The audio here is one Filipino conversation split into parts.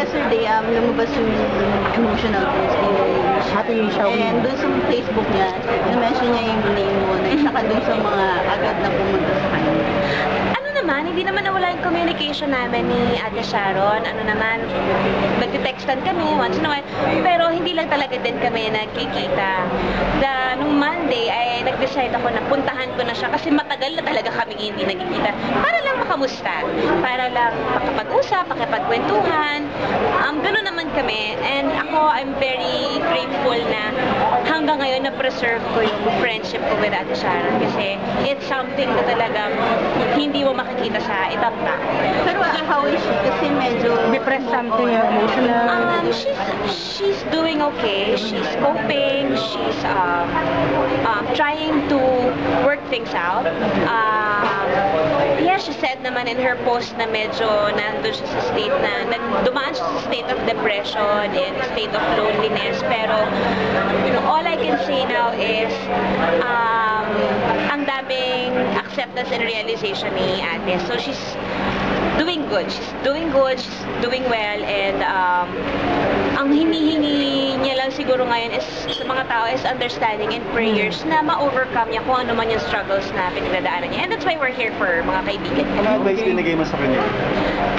yesterday, lumabas yung emotional post ni Ate Alicia Wee. And doon sa Facebook niya, na-mention niya yung name mo, na isa ka doon sa mga agad na pumunta sa kanya. Ano naman, hindi naman nawala yung communication namin ni Ate Sharon. Ano naman, nagtitextan kami once in a while. Pero hindi lang talaga din kami nagkikita. Nung Monday ay nag-decide ako na puntahan ko na siya kasi matagal na talaga kami hindi nagkikita. Para lang makamusta. Para lang makapag-usap, makapagkwentuhan. Gano'n naman kami. And ako, I'm very grateful na hanggang ngayon na-preserve ko yung friendship ko with Ate Sharon kasi it's something na talagang hindi mo makikita sa ibang tao. Pero how is she? Kasi medyo... Depressed something, emotional. She's doing okay. She's coping. She's trying to work things out. Yeah, she said naman in her post na medyo nandun siya sa state na dumaan siya sa state of depression and state of loneliness. Pero all I can say now is ang daming acceptance and realization ni Ate. So she's doing good. She's doing good. She's doing well. And ang hinihingi niya lang siguro ngayon is sa mga tao is understanding and prayers na ma-overcome niya kung ano man yung struggles na pinagdadaanan niya. And that's why we're here for mga kaibigan. Ano advice binigay mo sa kanya?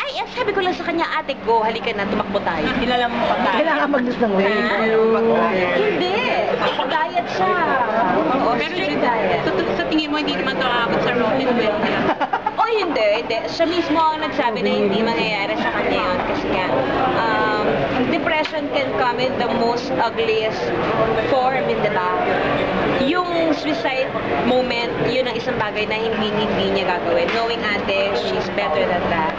Ay, sabi ko lang sa kanya, ate, go, halika na, tumakbo tayo. Kilala mo pa tayo. Kailangan mag-lose ng weight. Hindi. Diet siya. Oo, strict diet. Sa tingin mo, hindi naman ito aabot sa Roman well niya? Oh, hindi. Siya mismo ang nagsabi na hindi mangyayari sa kanya yun. Kasi nga, depression can come in the most ugliest form, di ba? Yung suicide moment, yun ang isang bagay na hindi niya gagawin. Knowing ate, she's better than that.